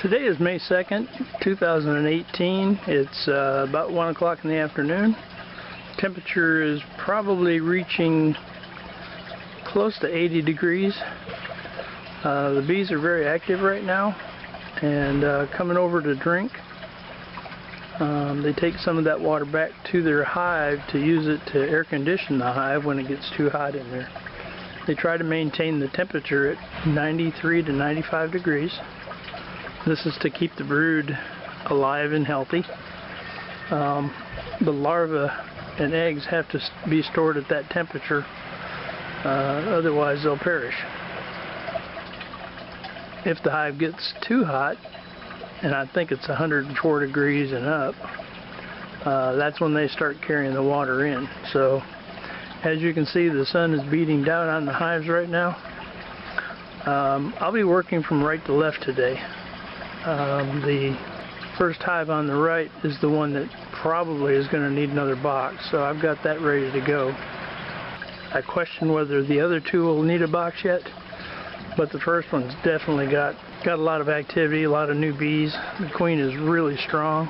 Today is May 2nd, 2018. It's about 1 o'clock in the afternoon. Temperature is probably reaching close to 80 degrees. The bees are very active right now and coming over to drink. They take some of that water back to their hive to use it to air condition the hive when it gets too hot in there. They try to maintain the temperature at 93 to 95 degrees. This is to keep the brood alive and healthy. The larvae and eggs have to be stored at that temperature, otherwise they'll perish. If the hive gets too hot, and I think it's 104 degrees and up, that's when they start carrying the water in. So as you can see, the sun is beating down on the hives right now. I'll be working from right to left today. The first hive on the right is the one that probably is going to need another box, so I've got that ready to go. I question whether the other two will need a box yet, but the first one's definitely got a lot of activity, a lot of new bees. The queen is really strong.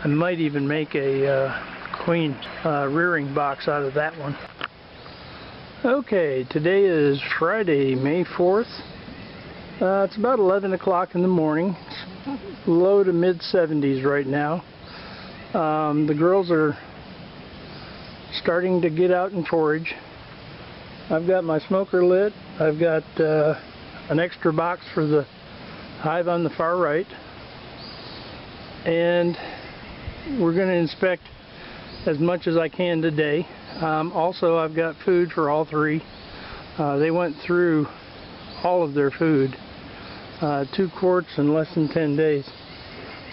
I might even make a queen rearing box out of that one. Okay, today is Friday, May 4th. It's about 11 o'clock in the morning. It's low to mid 70s right now. The girls are starting to get out and forage. I've got my smoker lit. I've got an extra box for the hive on the far right. And we're going to inspect as much as I can today. Also, I've got food for all three. They went through all of their food. 2 quarts in less than 10 days.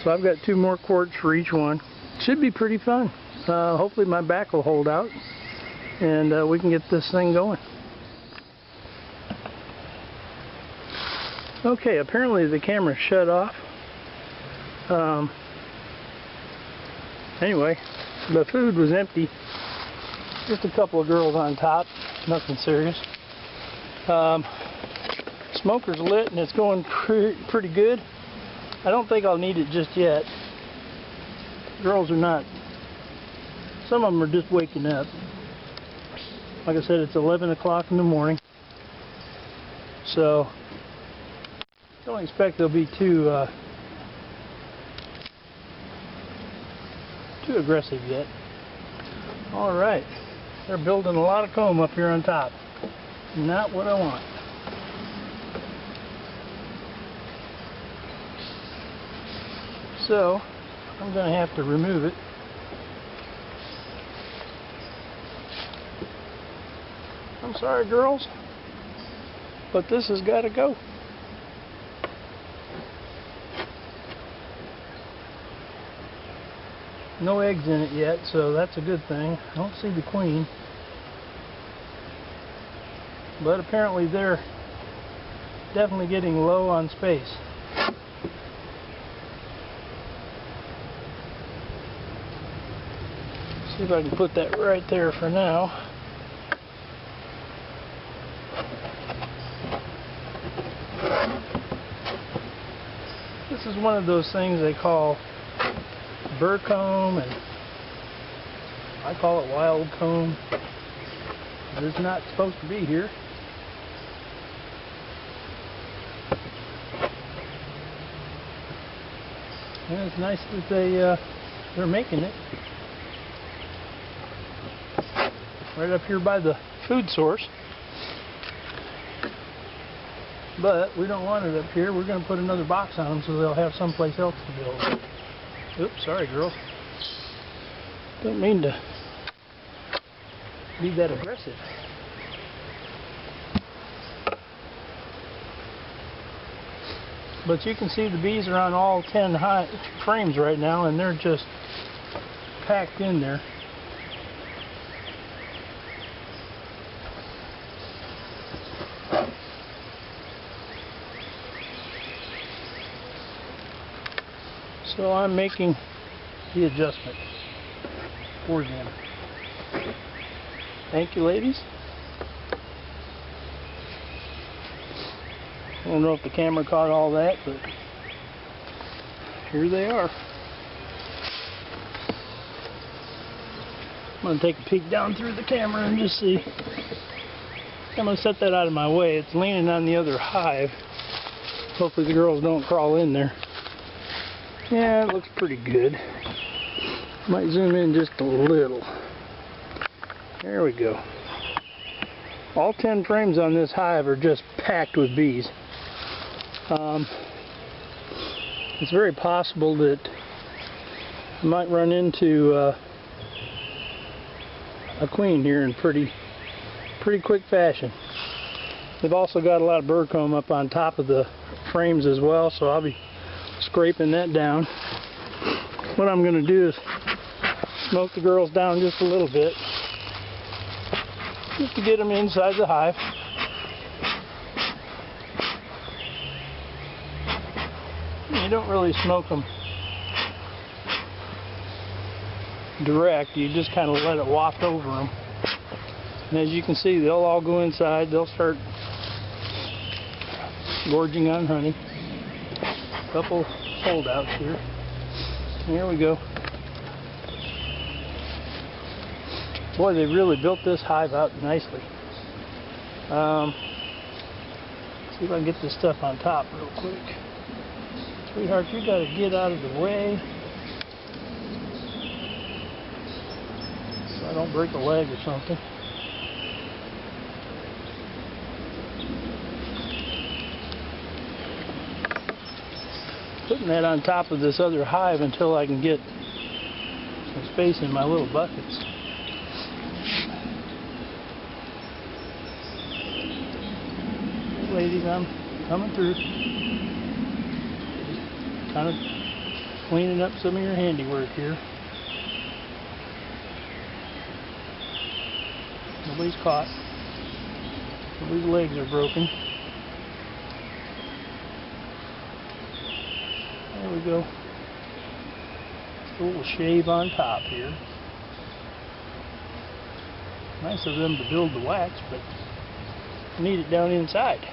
So I've got 2 more quarts for each one. Should be pretty fun. Hopefully my back will hold out and we can get this thing going. Okay, apparently the camera shut off. Anyway, the food was empty. Just a couple of girls on top, nothing serious. Smoker's lit and it's going pretty good. I don't think I'll need it just yet. Girls are not. Some of them are just waking up. Like I said, it's 11 o'clock in the morning. So, don't expect they'll be too aggressive yet. Alright, they're building a lot of comb up here on top. Not what I want. So, I'm going to have to remove it. I'm sorry, girls, but this has got to go. No eggs in it yet, so that's a good thing. I don't see the queen, but apparently they're definitely getting low on space. See if I can put that right there for now. This is one of those things they call burr comb, and I call it wild comb. It's not supposed to be here. And it's nice that they're making it. Right up here by the food source. But we don't want it up here. We're going to put another box on them so they'll have someplace else to build. Oops, sorry girls. Don't mean to be that aggressive. But you can see the bees are on all 10 frames right now, and they're just packed in there. So I'm making the adjustment for them. Thank you, ladies. I don't know if the camera caught all that, but here they are. I'm going to take a peek down through the camera and just see. I'm going to set that out of my way. It's leaning on the other hive. Hopefully the girls don't crawl in there. Yeah, it looks pretty good. Might zoom in just a little. There we go. All 10 frames on this hive are just packed with bees. It's very possible that I might run into a queen here in pretty quick fashion. They've also got a lot of burr comb up on top of the frames as well, so I'll be scraping that down. What I'm going to do is smoke the girls down just a little bit, just to get them inside the hive. You don't really smoke them direct, you just kind of let it waft over them. And as you can see, they'll all go inside, they'll start gorging on honey. A couple holdouts here. Here we go. Boy, they really built this hive out nicely. See if I can get this stuff on top real quick. Sweetheart, you gotta get out of the way so I don't break a leg or something. Putting that on top of this other hive until I can get some space in my little buckets. Ladies, I'm coming through. Just kind of cleaning up some of your handiwork here. Nobody's caught. Nobody's legs are broken. There we go. Just a little shave on top here. Nice of them to build the wax, but I need it down inside.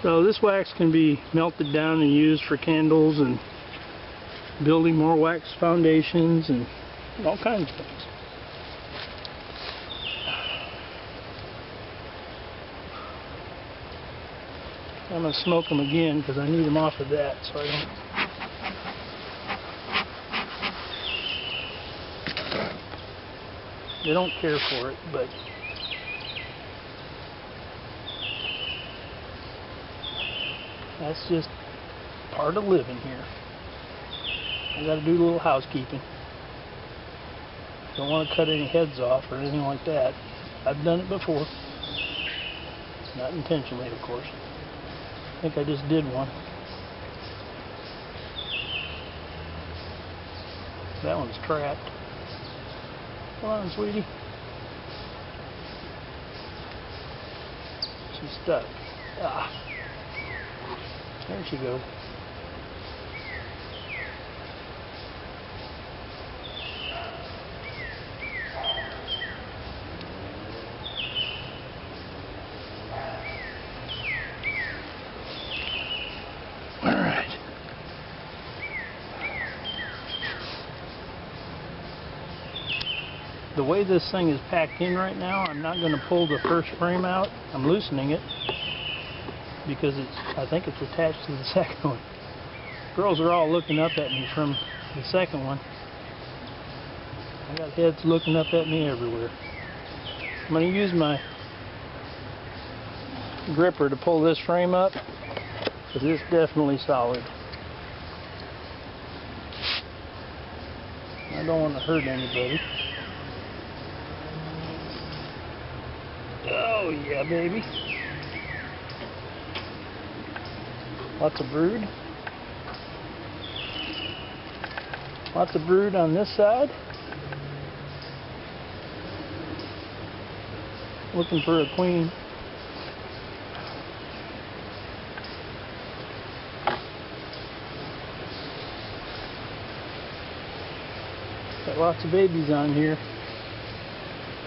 So this wax can be melted down and used for candles and building more wax foundations and all kinds of things. I'm going to smoke them again because I need them off of that so I don't... They don't care for it, but that's just part of living here. I got to do a little housekeeping. Don't want to cut any heads off or anything like that. I've done it before. Not intentionally, of course. I think I just did one. That one's trapped. Come on, sweetie. She's stuck. Ah. There she goes. All right. The way this thing is packed in right now, I'm not going to pull the first frame out. I'm loosening it because I think it's attached to the second one. Girls are all looking up at me from the second one. I got heads looking up at me everywhere. I'm going to use my gripper to pull this frame up because it's definitely solid. I don't want to hurt anybody. Oh yeah, baby. Lots of brood. Lots of brood on this side. Looking for a queen. Got lots of babies on here.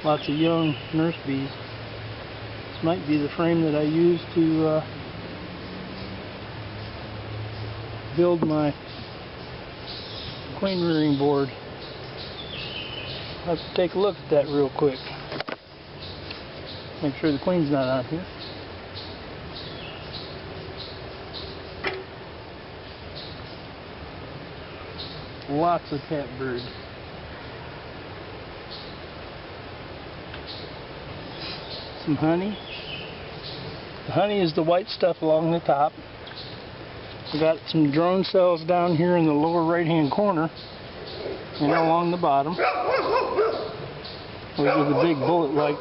Lots of young nurse bees. This might be the frame that I use to build my queen rearing board. I'll have to take a look at that real quick. Make sure the queen's not on here. Lots of catbird. Some honey. The honey is the white stuff along the top. We got some drone cells down here in the lower right hand corner and along the bottom, which are the big bullet like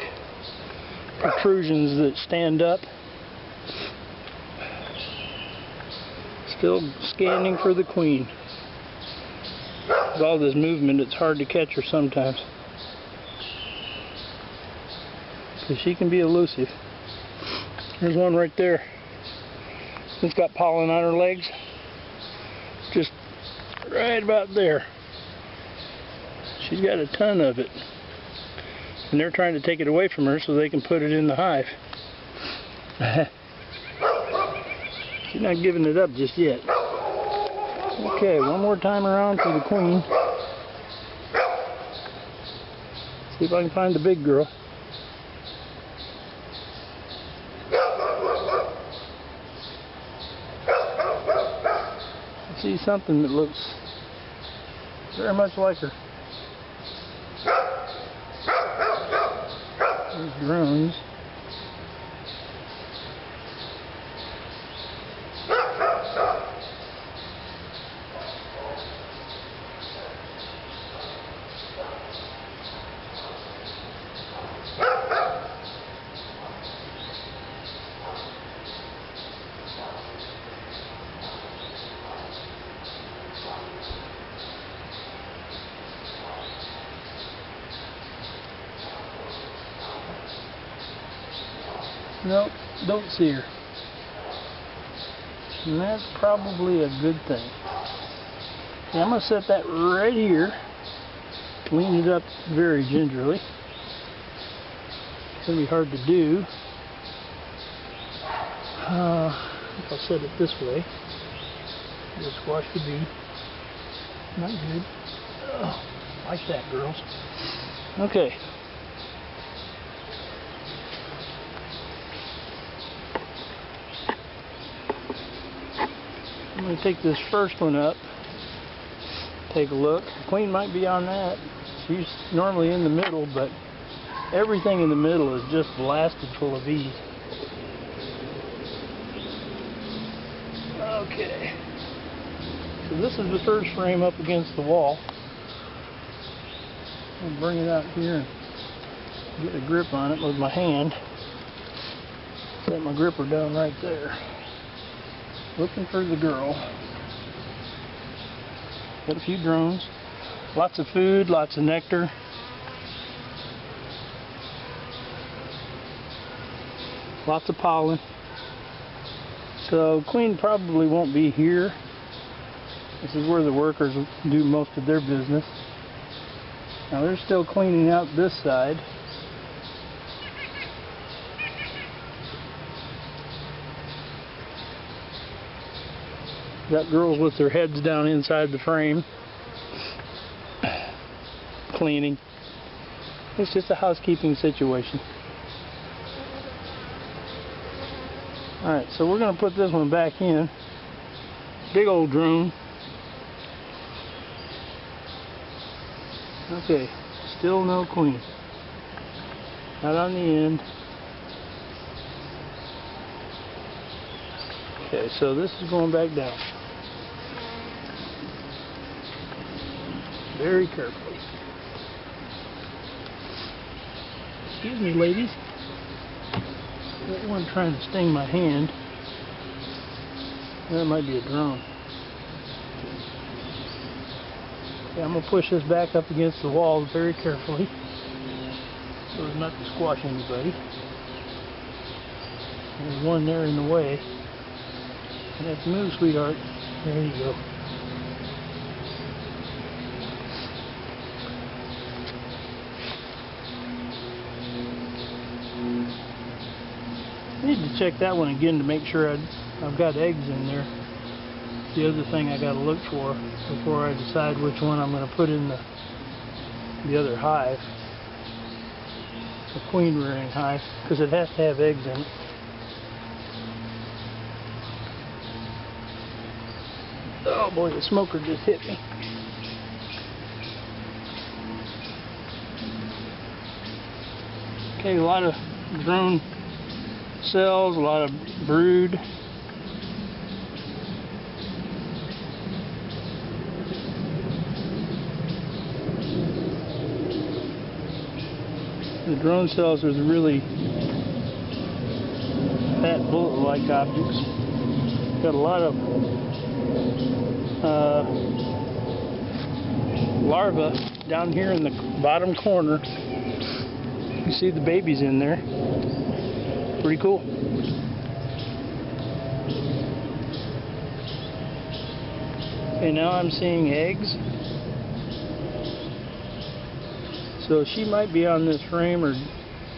protrusions that stand up. Still scanning for the queen. With all this movement, it's hard to catch her sometimes, because she can be elusive. There's one right there. It's got pollen on her legs. Just right about there. She's got a ton of it. And they're trying to take it away from her so they can put it in the hive. She's not giving it up just yet. Okay, one more time around for the queen. See if I can find the big girl. I see something that looks very much like her. There's drones. Nope, don't see her. And that's probably a good thing. Okay, I'm going to set that right here. Clean it up very gingerly. It's going to be hard to do. I think I'll set it this way. Just squash the bee. Not good. Oh, like that, girls. Okay. I'm going to take this first one up, take a look. The queen might be on that. She's normally in the middle, but everything in the middle is just blasted full of bees. Okay. So this is the first frame up against the wall. I'll bring it out here and get a grip on it with my hand. Set my gripper down right there. Looking for the girl. Got a few drones. Lots of food, lots of nectar. Lots of pollen. So queen probably won't be here. This is where the workers do most of their business. Now they're still cleaning out this side. Got girls with their heads down inside the frame, cleaning. It's just a housekeeping situation. Alright, so we're going to put this one back in. Big old drone. Okay, still no queen. Not on the end. Okay, so this is going back down. Very carefully. Excuse me, ladies. That one trying to sting my hand. That might be a drone. Okay, I'm going to push this back up against the wall very carefully so as not to squash anybody. There's one there in the way. Let's move, sweetheart. There you go. I need to check that one again to make sure I've got eggs in there. the other thing I got to look for before I decide which one I'm going to put in the other hive, the queen rearing hive, because it has to have eggs in it. Oh boy, the smoker just hit me. Okay, a lot of drone cells, a lot of brood. The drone cells are the really fat bullet-like objects. Got a lot of larvae down here in the bottom corner. You see the babies in there. Pretty cool. Okay, now I'm seeing eggs. So she might be on this frame or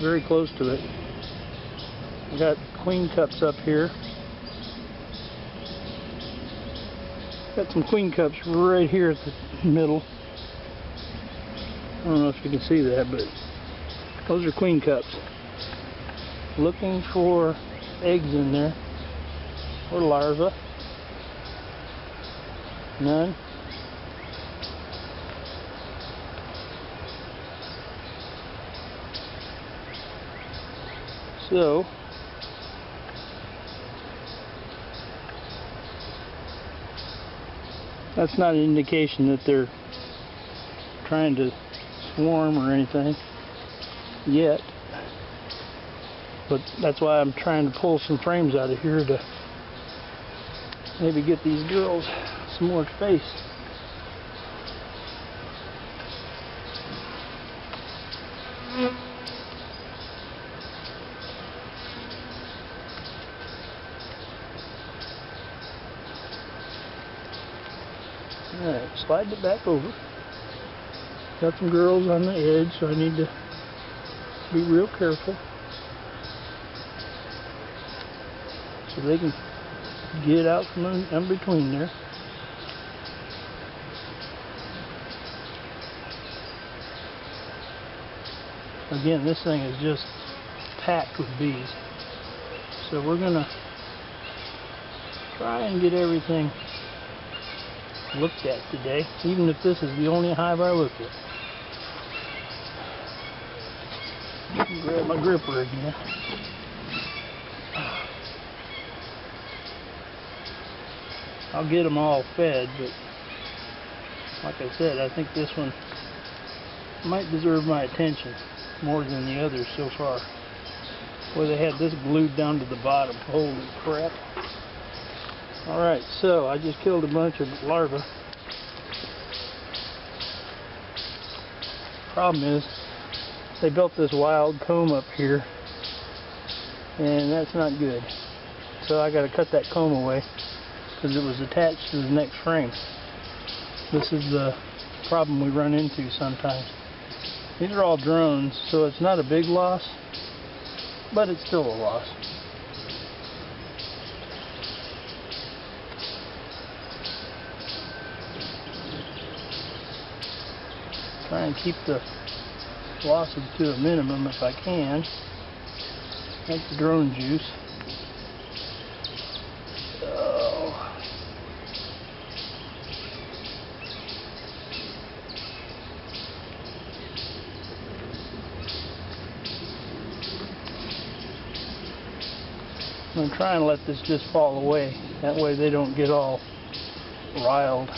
very close to it. I got queen cups up here. Got some queen cups right here at the middle. I don't know if you can see that, but those are queen cups. Looking for eggs in there, or larvae. None. So that's not an indication that they're trying to swarm or anything yet, but that's why I'm trying to pull some frames out of here to maybe get these girls some more space. Alright, slide it back over. Got some girls on the edge, so I need to be real careful so they can get out from in between there. Again, this thing is just packed with bees. So we're gonna try and get everything looked at today, even if this is the only hive I look at. Grab my gripper again. I'll get them all fed, but like I said, I think this one might deserve my attention more than the others so far. Boy, they had this glued down to the bottom. Holy crap. Alright, so I just killed a bunch of larvae. Problem is, they built this wild comb up here, and that's not good. So I got to cut that comb away because it was attached to the next frame. This is the problem we run into sometimes. These are all drones, so it's not a big loss, but it's still a loss. Try and keep the losses to a minimum if I can. That's the drone juice. Oh. I'm going to try and let this just fall away. That way they don't get all riled.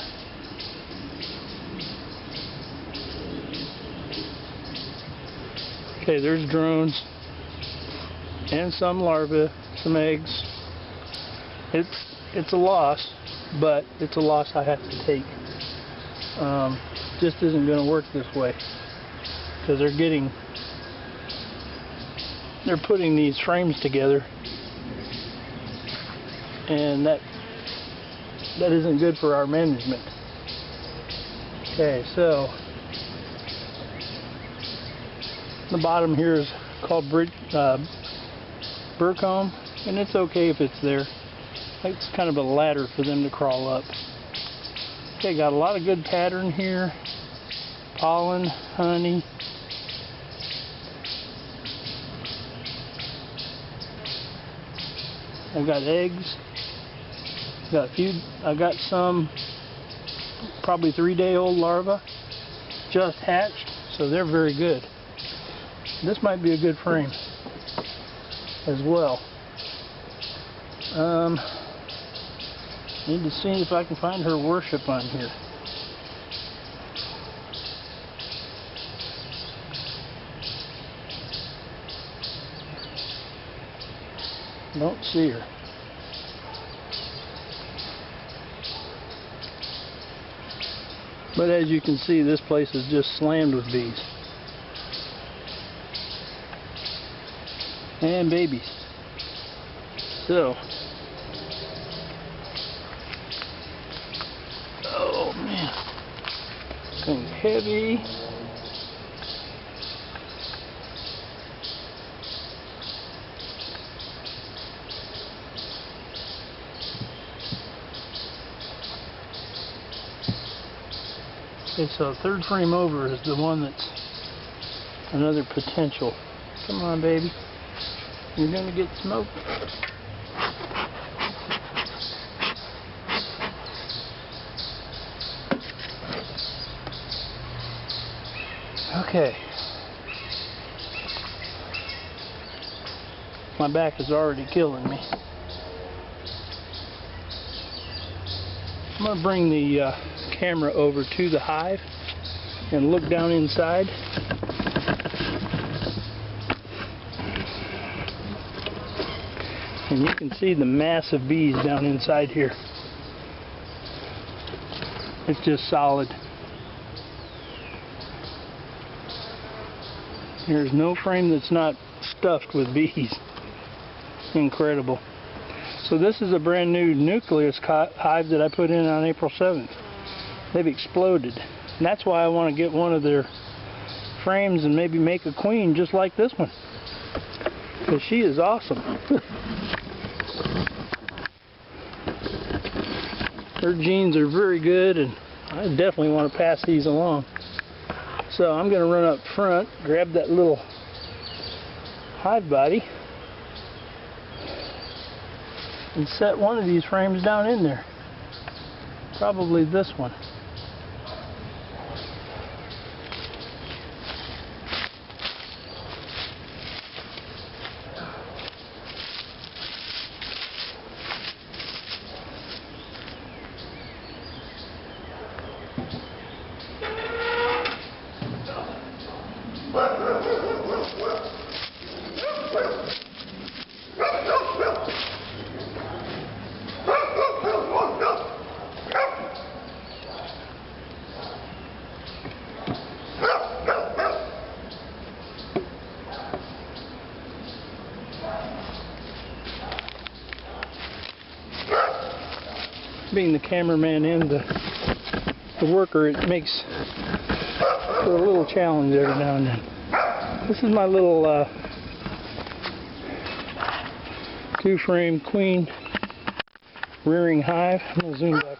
Okay, there's drones and some larvae, some eggs. It's a loss, but it's a loss I have to take. Just isn't going to work this way because they're putting these frames together, and that isn't good for our management. Okay, so the bottom here is called burr comb, and it's okay if it's there. It's kind of a ladder for them to crawl up. Okay, got a lot of good pattern here. Pollen, honey. I've got eggs. I got some probably 3-day-old larvae just hatched, so they're very good. This might be a good frame as well. Need to see if I can find her worship on here. Don't see her. But as you can see, this place is just slammed with bees. And babies. So, oh man, thing's heavy. Okay, so third frame over is the one that's another potential. Come on, baby. You're gonna get smoked. Okay. My back is already killing me. I'm gonna bring the camera over to the hive and look down inside. And you can see the mass of bees down inside here. It's just solid. There's no frame that's not stuffed with bees. Incredible. So this is a brand new nucleus hive that I put in on April 7th. They've exploded. And that's why I want to get one of their frames and maybe make a queen just like this one. Because she is awesome. Her genes are very good, and I definitely want to pass these along. So I'm going to run up front, grab that little hive body, and set one of these frames down in there. Probably this one. Being the cameraman and the worker, it makes for a little challenge every now and then. This is my little 2-frame queen rearing hive. I'm going to zoom back.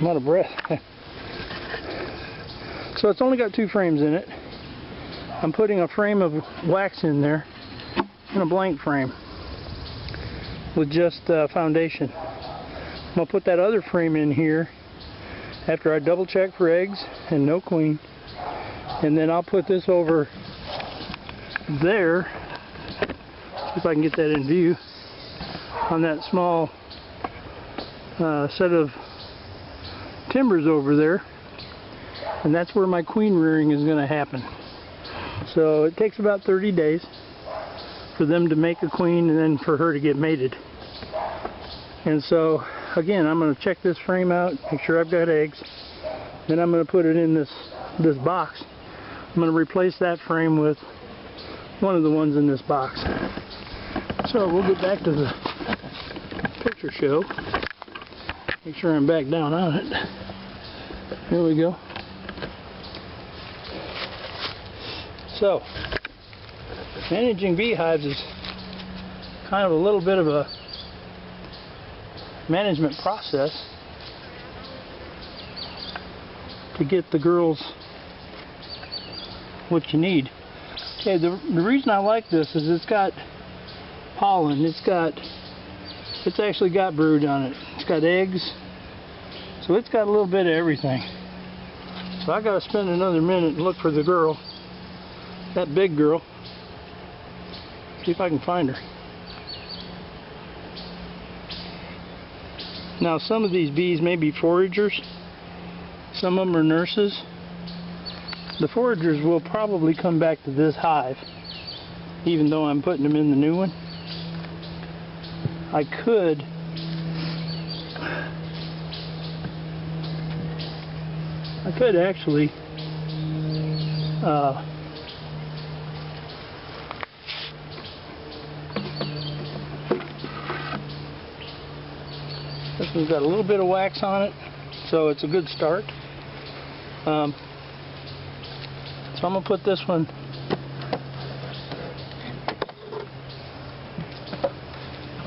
I'm out of breath. So it's only got 2 frames in it. I'm putting a frame of wax in there and a blank frame with just foundation. I'm going to put that other frame in here after I double check for eggs and no queen, and then I'll put this over there, if I can get that in view, on that small set of timbers over there, and that's where my queen rearing is going to happen. So it takes about 30 days for them to make a queen and then for her to get mated. And so again, I'm going to check this frame out, make sure I've got eggs, then I'm going to put it in this box. I'm going to replace that frame with one of the ones in this box. So we'll get back to the picture show. Make sure I'm back down on it. Here we go. So, managing beehives is kind of a little bit of a management process to get the girls what you need. Okay, the reason I like this is it's got pollen. It's actually got brood on it. It's got eggs. So it's got a little bit of everything. So I gotta spend another minute and look for the girl. That big girl. See if I can find her. Now some of these bees may be foragers. Some of them are nurses. The foragers will probably come back to this hive, even though I'm putting them in the new one. I could actually this one's got a little bit of wax on it, so it's a good start. So I'm going to put this one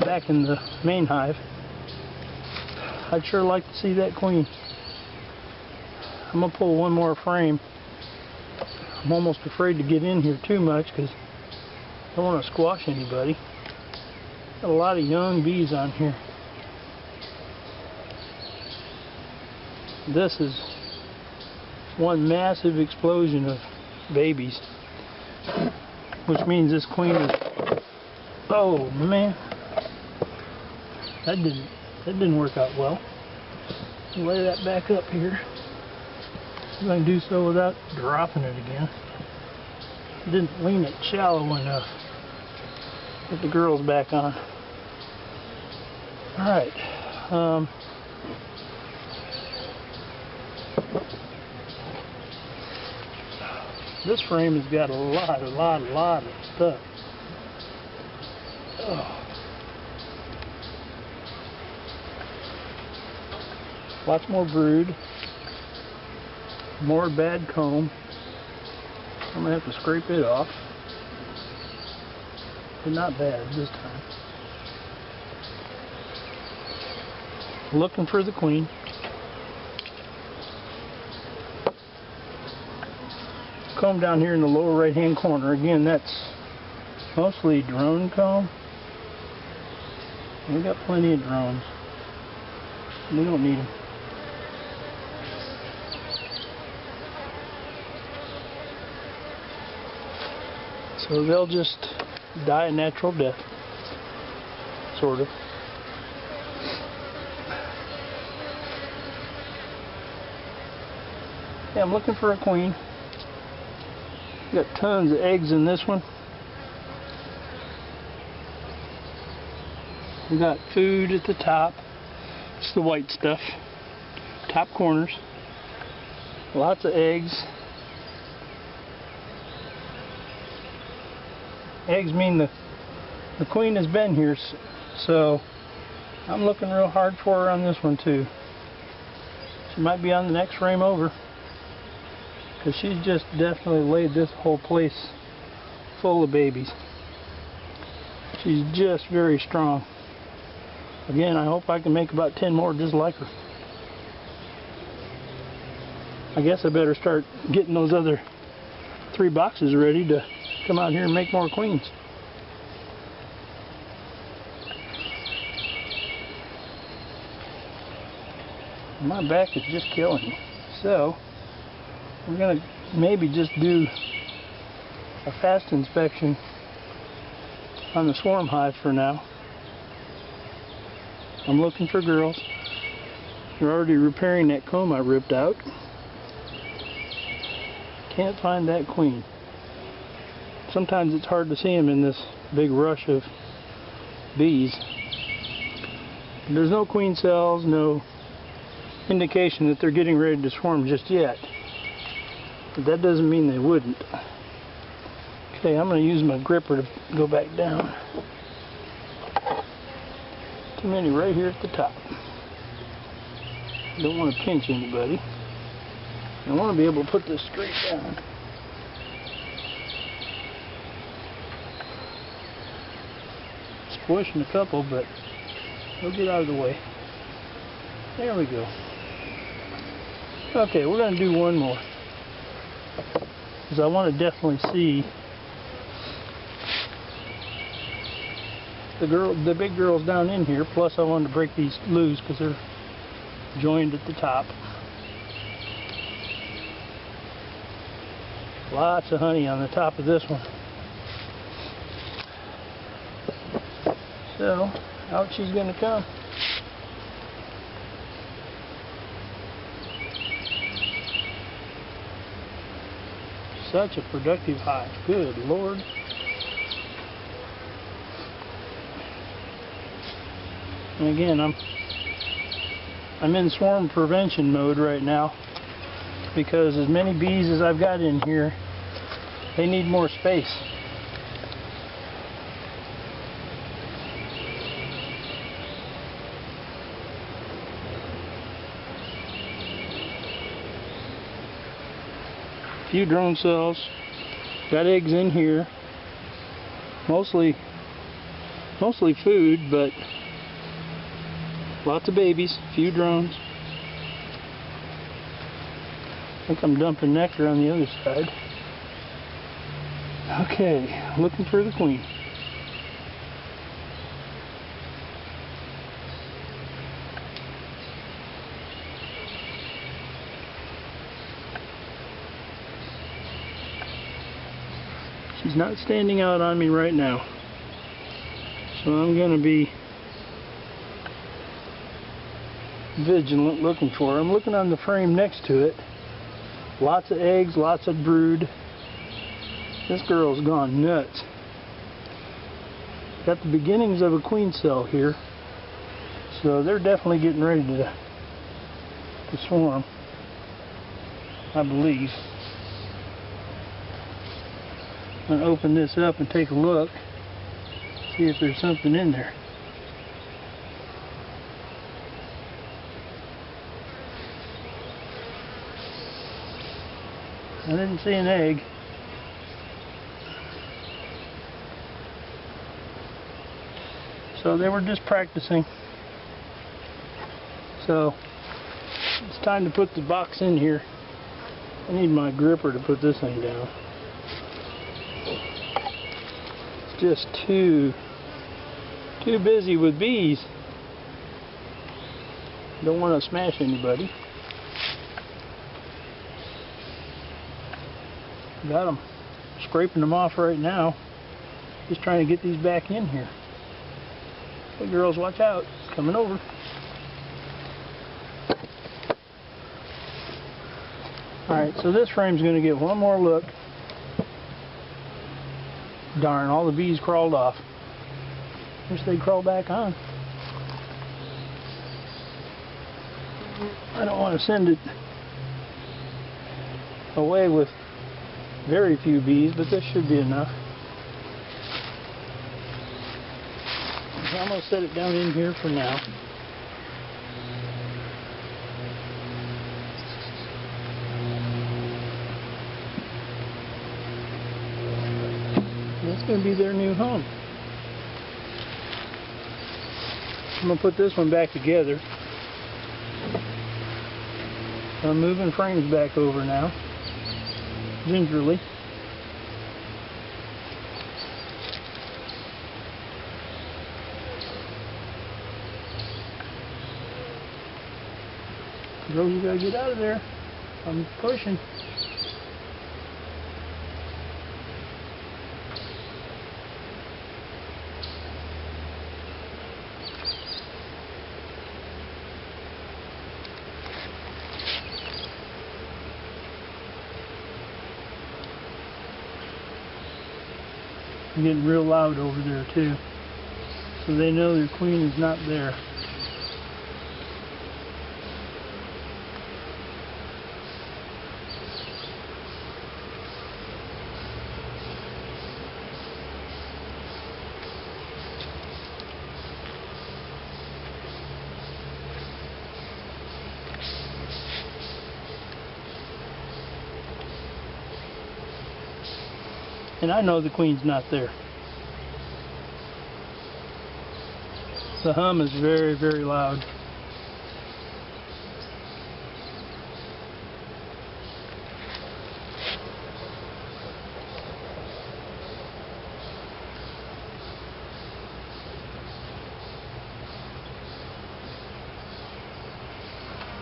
back in the main hive. I'd sure like to see that queen. I'm going to pull one more frame. I'm almost afraid to get in here too much because I don't want to squash anybody. Got a lot of young bees on here. This is one massive explosion of babies, which means this queen is, oh man, that didn't work out well. Lay that back up here. See if I can do so without dropping it again. Didn't lean it shallow enough. Put the girls back on. All right. This frame has got a lot of stuff. Oh. Lots more brood. More bad comb. I'm going to have to scrape it off. But not bad this time. Looking for the queen. Comb down here in the lower right hand corner. Again, that's mostly drone comb. We got plenty of drones. We don't need them. So they'll just die a natural death, sort of. Yeah, I'm looking for a queen. Got tons of eggs in this one. We got food at the top. It's the white stuff. Top corners. Lots of eggs. Eggs mean the queen has been here, so I'm looking real hard for her on this one too. She might be on the next frame over, because she's just definitely laid this whole place full of babies. She's just very strong. Again, I hope I can make about 10 more just like her. I guess I better start getting those other 3 boxes ready to come out here and make more queens. My back is just killing me. So we're going to maybe just do a fast inspection on the swarm hive for now. I'm looking for girls. They're already repairing that comb I ripped out. Can't find that queen. Sometimes it's hard to see them in this big rush of bees. There's no queen cells, no indication that they're getting ready to swarm just yet. But that doesn't mean they wouldn't. Okay, I'm going to use my gripper to go back down. Too many right here at the top. Don't want to pinch anybody. I want to be able to put this straight down. Squishing a couple, but they'll get out of the way. There we go. Okay, we're going to do one more, because I want to definitely see the big girls down in here. Plus, I wanted to break these loose because they're joined at the top. Lots of honey on the top of this one. So, out she's going to come. Such a productive hive. Good Lord. And again, I'm in swarm prevention mode right now, because as many bees as I've got in here, they need more space. Few drone cells, got eggs in here, mostly food, but lots of babies, few drones. I think I'm dumping nectar on the other side. Okay, looking for the queen. She's not standing out on me right now, so I'm going to be vigilant looking for her. I'm looking on the frame next to it. Lots of eggs, lots of brood. This girl's gone nuts. Got the beginnings of a queen cell here, so they're definitely getting ready to swarm, I believe. I'm going to open this up and take a look, see if there's something in there. I didn't see an egg. So they were just practicing. So it's time to put the box in here. I need my gripper to put this thing down. It's just too busy with bees. Don't want to smash anybody. Got them. Scraping them off right now. Just trying to get these back in here. Hey girls, watch out. It's coming over. Alright, so this frame's going to get one more look. Darn, all the bees crawled off. Wish they'd crawl back on. I don't want to send it away with very few bees, but this should be enough. I'm going to set it down in here for now. That's going to be their new home. I'm going to put this one back together. I'm moving frames back over now, gingerly. Girls, you gotta get out of there. I'm pushing. I'm getting real loud over there too, so they know their queen is not there. And I know the queen's not there. The hum is very, very loud.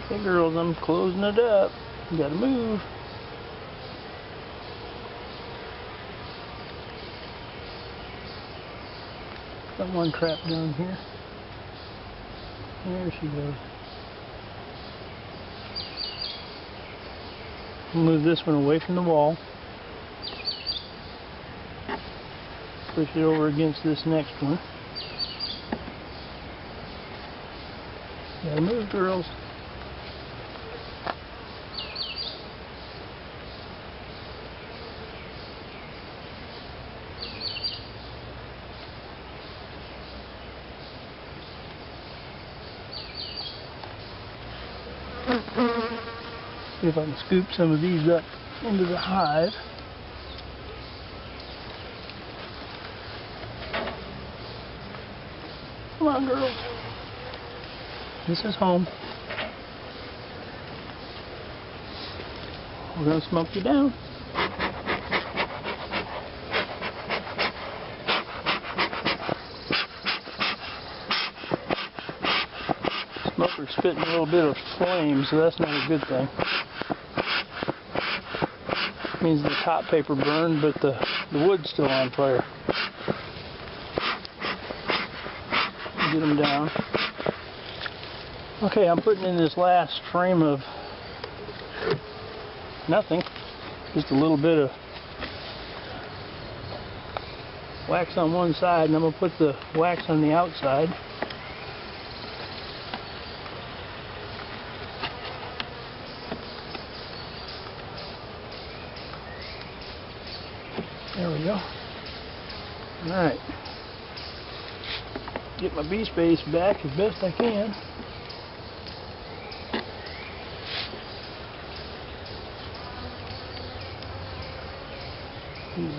Hey girls, I'm closing it up. You gotta move. Got one trap down here. There she goes. Move this one away from the wall. Push it over against this next one. Gotta move, girls. See if I can scoop some of these up into the hive. Come on, girls. This is home. We're going to smoke you down. Smoker's spitting a little bit of flame, so that's not a good thing. Means the top paper burned, but the wood's still on fire. Get them down. Okay, I'm putting in this last frame of nothing, just a little bit of wax on one side, and I'm going to put the wax on the outside. There we go. Alright. Get my bee space back as best I can.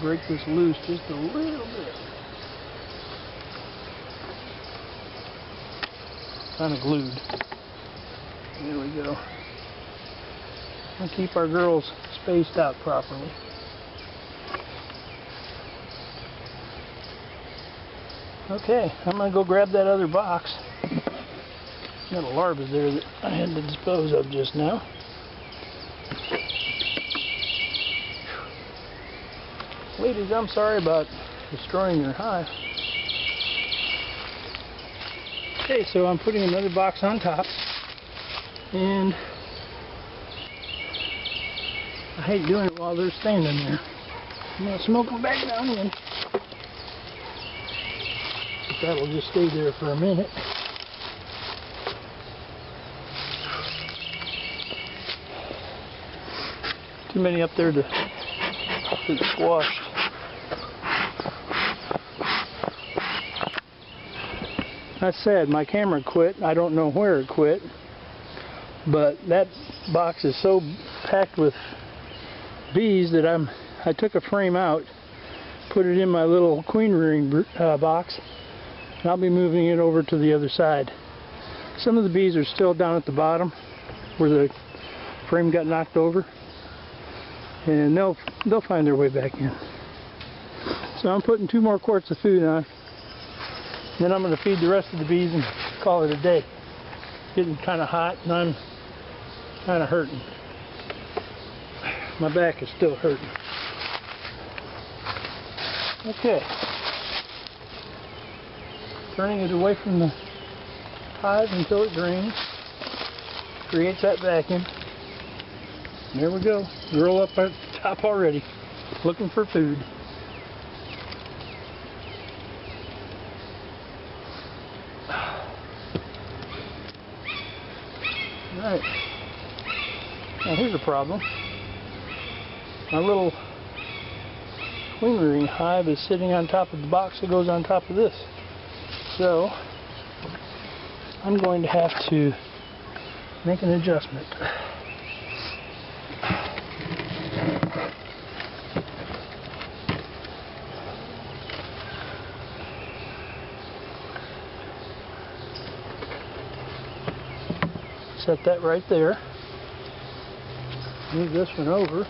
Break this loose just a little bit. Kind of glued. There we go. And keep our girls spaced out properly. Okay, I'm going to go grab that other box. Got a larva there that I had to dispose of just now. Ladies, I'm sorry about destroying your hive. Okay, so I'm putting another box on top. And I hate doing it while they're standing there. I'm going to smoke them back down in. That'll just stay there for a minute. Too many up there to get squashed. That's sad, my camera quit. I don't know where it quit, but that box is so packed with bees that I took a frame out, put it in my little queen rearing box. And I'll be moving it over to the other side. Some of the bees are still down at the bottom where the frame got knocked over, and they'll find their way back in. So I'm putting 2 more quarts of food on. Then I'm going to feed the rest of the bees and call it a day. It's getting kind of hot and I'm kind of hurting. My back is still hurting. Okay. Turning it away from the hive until it drains. Creates that vacuum. There we go. Girl up at the top already. Looking for food. Alright. Now here's a problem. My little queen rearing hive is sitting on top of the box that goes on top of this. So, I'm going to have to make an adjustment. Set that right there. Move this one over.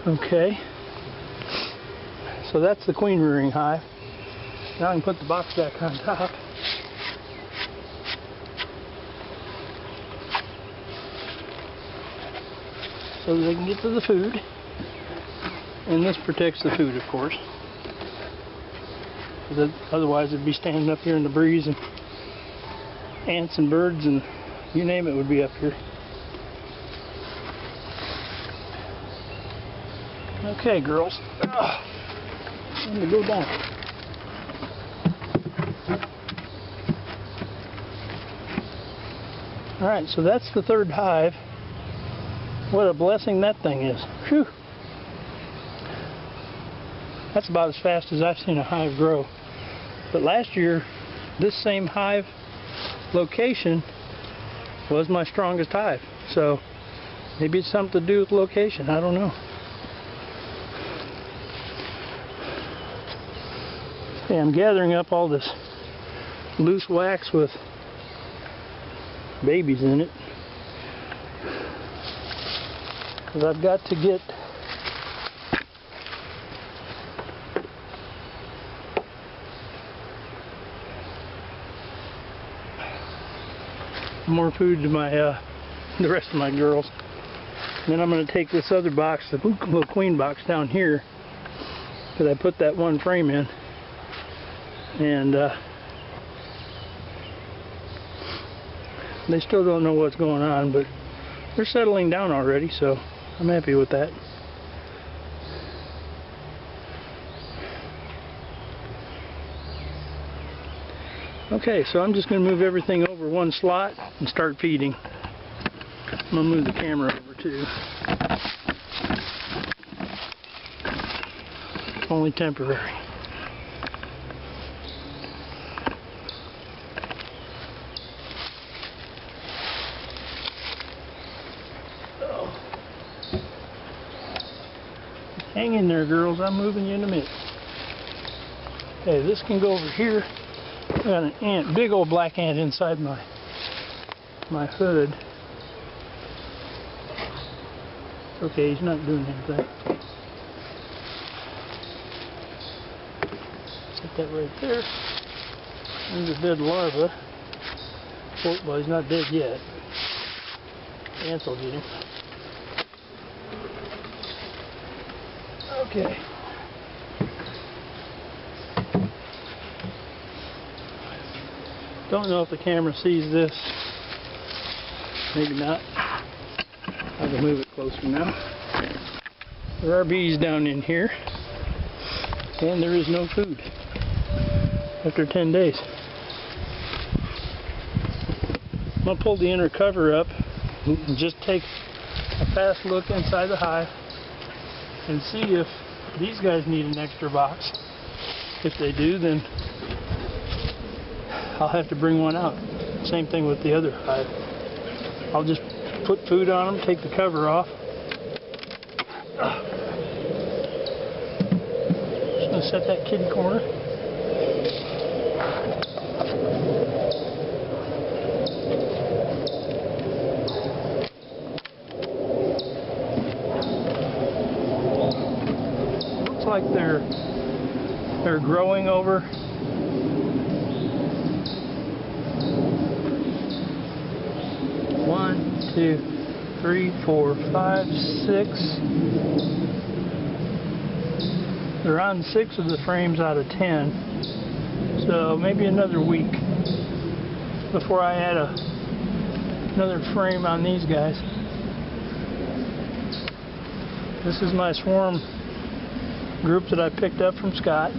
Okay, So that's the queen rearing hive. Now I can put the box back on top. So they can get to the food. And this protects the food, of course. Otherwise it'd be standing up here in the breeze and ants and birds and you name it would be up here. Okay, girls. Time to go down. Alright, so that's the third hive. What a blessing that thing is. Whew. That's about as fast as I've seen a hive grow. But last year, this same hive location was my strongest hive. So maybe it's something to do with location. I don't know. Okay, I'm gathering up all this loose wax with babies in it. Because I've got to get more food to my the rest of my girls. And then I'm going to take this other box, the little queen box down here, because I put that one frame in, and they still don't know what's going on, but they're settling down already, so I'm happy with that. Okay, so I'm just going to move everything over one slot and start feeding. I'm going to move the camera over too. Only temporary. Hang in there, girls. I'm moving you in a minute. Okay, this can go over here. I got an ant, big old black ant inside my hood. Okay, he's not doing anything. Set that right there. There's a dead larva. Oh, well, he's not dead yet. Ants will get him. Okay. Don't know if the camera sees this. Maybe not. I can move it closer now. There are bees down in here. And there is no food after 10 days. I'm going to pull the inner cover up and just take a fast look inside the hive and see if these guys need an extra box. If they do, then I'll have to bring one out. Same thing with the other hive. I'll just put food on them, take the cover off. Just going to set that kitty corner. Looks like they're growing over. One, two, three, four, five, six. They're on 6 of the frames out of 10. So maybe another week before I add another frame on these guys. This is my swarm group that I picked up from Scott.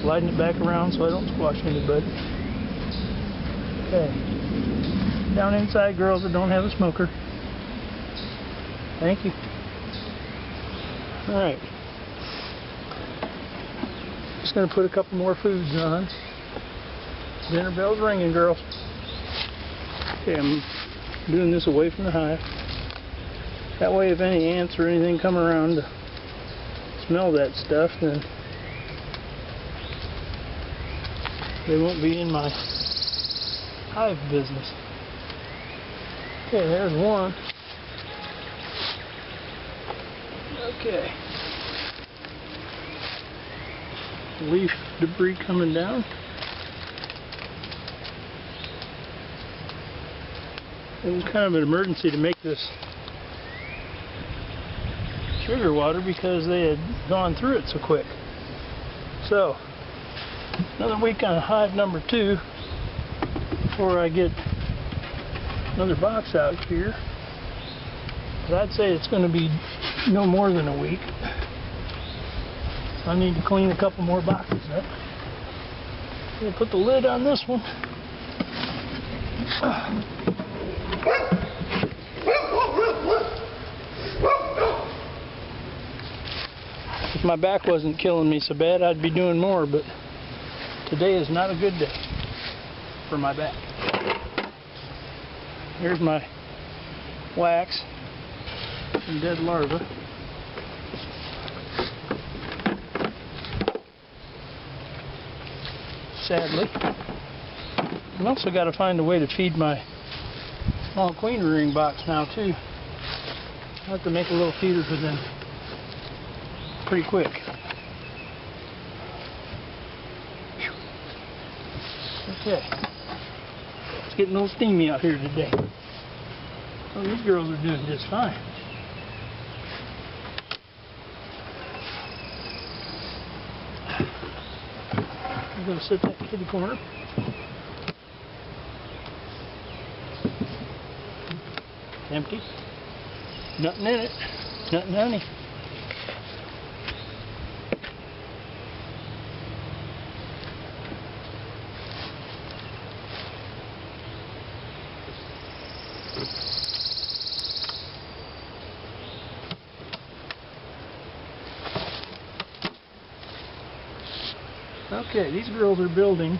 Sliding it back around so I don't squash anybody. Okay. Down inside, girls that don't have a smoker. Thank you. Alright. Just going to put a couple more foods on. Dinner bell's ringing, girls. Okay, I'm doing this away from the hive. That way if any ants or anything come around to smell that stuff, then they won't be in my hive business. Okay, there's one. Okay. leaf debris coming down. It was kind of an emergency to make this sugar water because they had gone through it so quick. So, another week on hive number 2 before I get another box out here. But I'd say it's going to be no more than a week. So I need to clean a couple more boxes up. I'm going to put the lid on this one. If my back wasn't killing me so bad, I'd be doing more, but today is not a good day for my back. Here's my wax and dead larva. Sadly. I've also got to find a way to feed my small queen rearing box now too. I have to make a little feeder for them pretty quick. Okay. It's getting a little steamy out here today. Oh, these girls are doing just fine. I'm going to sit that kitty corner. Empty. Nothing in it. Nothing honey. Okay, these girls are building,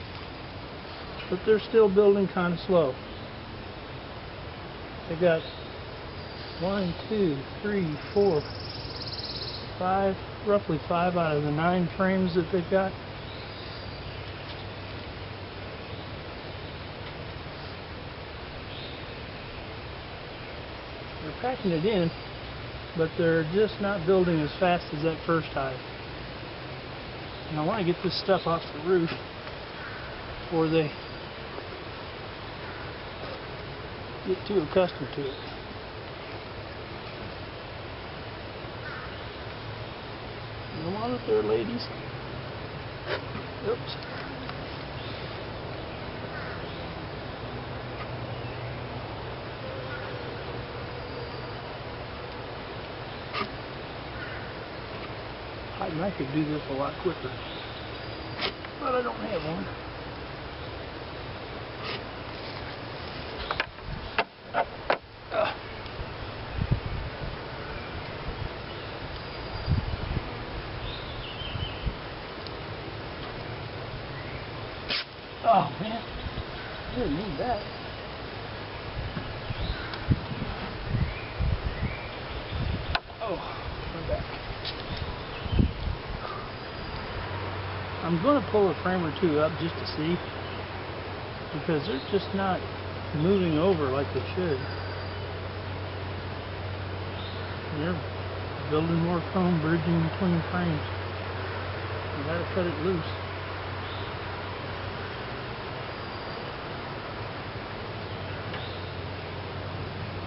but they're still building kind of slow. They got 1, 2, 3, 4, 5, roughly 5 out of the 9 frames that they've got. They're packing it in, but they're just not building as fast as that first hive. And I want to get this stuff off the roof before they get too accustomed to it. Come on up there, ladies. Oops. I could do this a lot quicker, but I don't have one. Oh man, I didn't need that. Oh, we're back. I'm going to pull a frame or 2 up just to see, because they're just not moving over like they should. And they're building more foam bridging between frames. You got to cut it loose.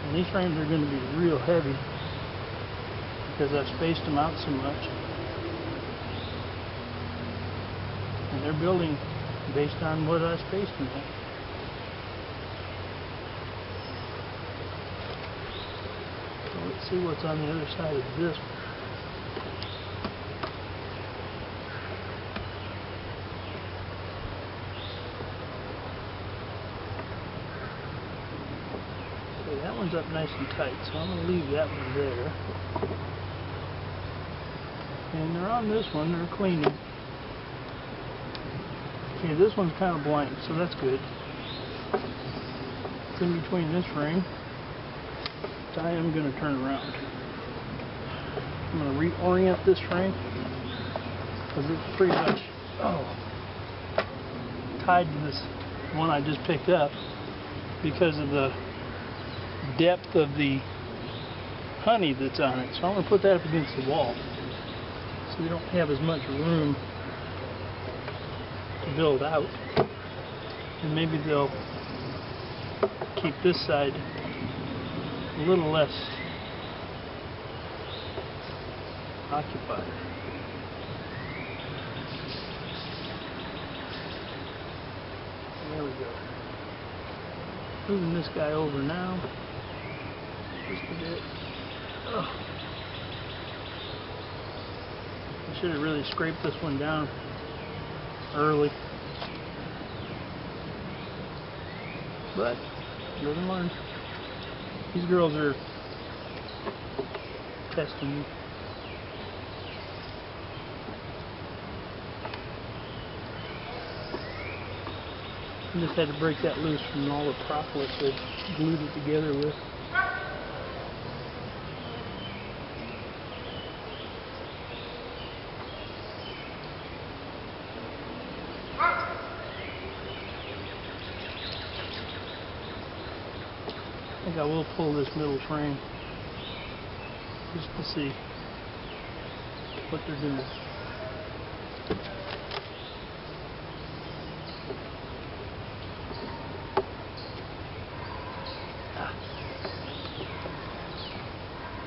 And these frames are going to be real heavy because I've spaced them out so much. And they're building based on what I spaced them at. So let's see what's on the other side of this one. Okay, that one's up nice and tight, so I'm going to leave that one there. And they're on this one, they're cleaning. Okay, this one's kind of blank, so that's good. It's in between this frame. So I am going to turn around. I'm going to reorient this frame because it's pretty much tied to this one I just picked up because of the depth of the honey that's on it. So I'm going to put that up against the wall so we don't have as much room build out, and maybe they'll keep this side a little less occupied. There we go. Moving this guy over now, just a bit. Oh. I should have really scraped this one down early, but live and learn. These girls are testing me. I just had to break that loose from all the propolis they glued it together with. I think I will pull this middle frame just to see what they're doing.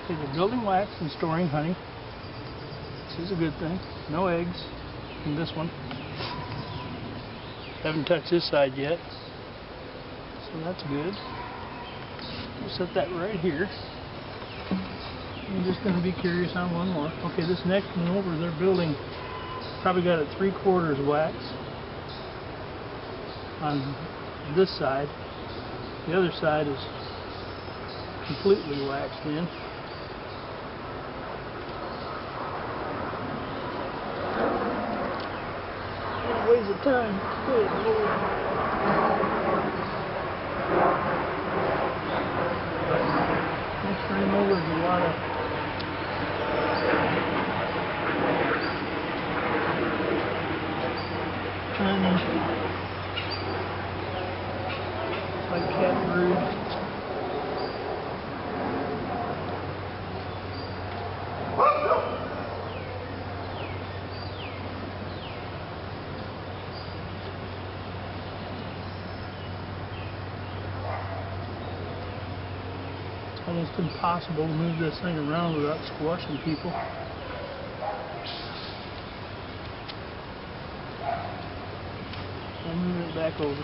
Okay, they're building wax and storing honey. This is a good thing. No eggs in this one. Haven't touched this side yet, so that's good. We'll set that right here. I'm just going to be curious on one more. Okay, this next one over, they're building, probably got it 3/4 wax on this side. The other side is completely waxed in. Waste of time. Good Lord. Next frame over is a lot of honey, like cat brood. Almost impossible to move this thing around without squashing people. I'm moving it back over.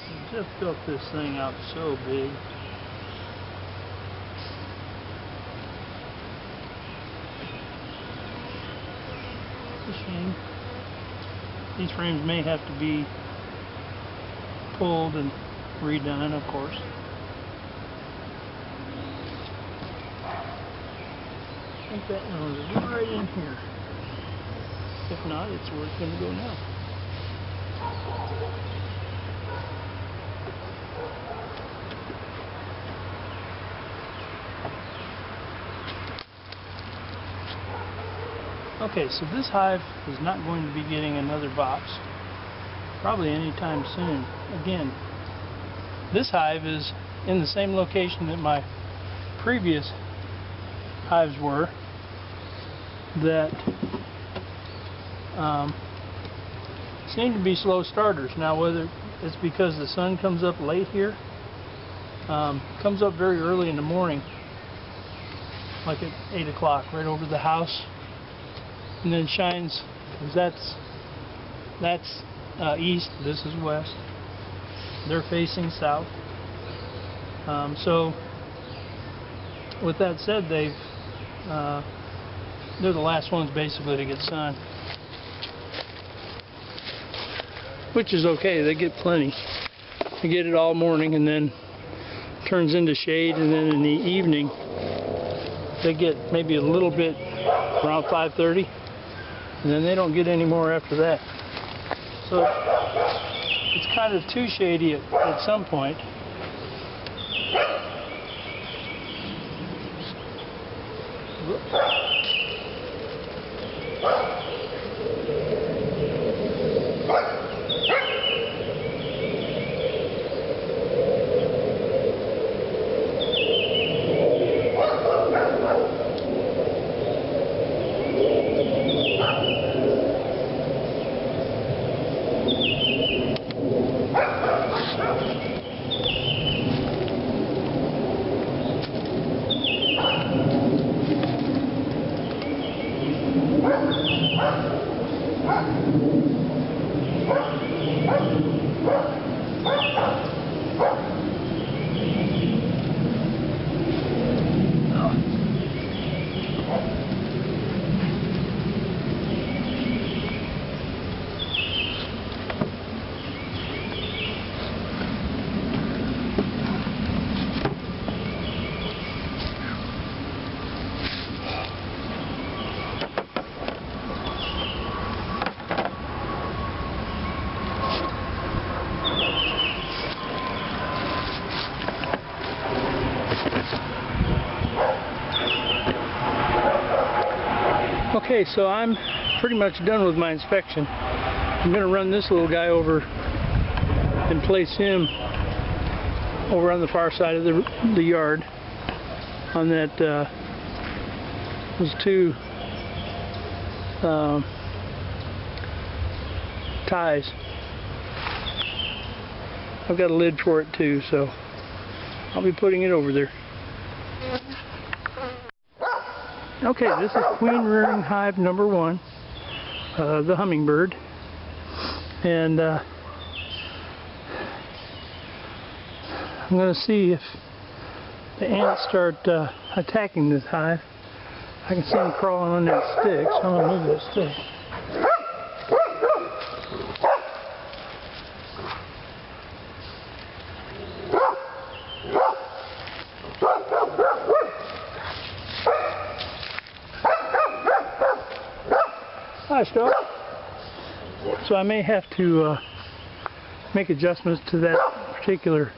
I just built this thing out so big. It's a shame. These frames may have to be pulled and redone, of course. I think that one was right in here. If not, it's where it's going to go now. Okay, so this hive is not going to be getting another box probably anytime soon. Again, this hive is in the same location that my previous hives were that seem to be slow starters. Now, whether it's because the sun comes up late here, comes up very early in the morning, like at 8 o'clock, right over the house, and then shines, because that's east, this is west. They're facing south. So with that said, they're the last ones basically to get sun, which is okay. They get plenty. They get it all morning, and then turns into shade, and then in the evening they get maybe a little bit around 5:30, and then they don't get any more after that. So it's kind of too shady at some point. Okay, so I'm pretty much done with my inspection. I'm going to run this little guy over and place him over on the far side of the yard on that those two ties. I've got a lid for it too, so I'll be putting it over there. Okay, this is queen rearing hive number 1, the hummingbird, and I'm going to see if the ants start attacking this hive. I can see them crawling on that stick, so I'm going to move that stick. Hi, Stop. So I may have to make adjustments to that particular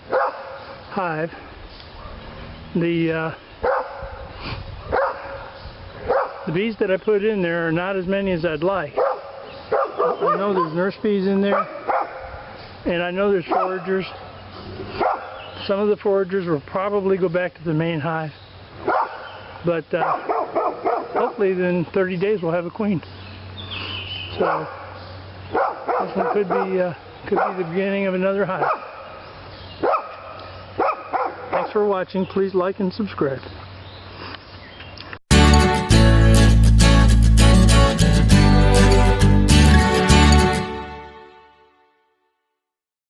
hive. The bees that I put in there are not as many as I'd like. I know there's nurse bees in there, and I know there's foragers. Some of the foragers will probably go back to the main hive, but hopefully in 30 days we'll have a queen. So this one could be the beginning of another hive. Thanks for watching. Please like and subscribe.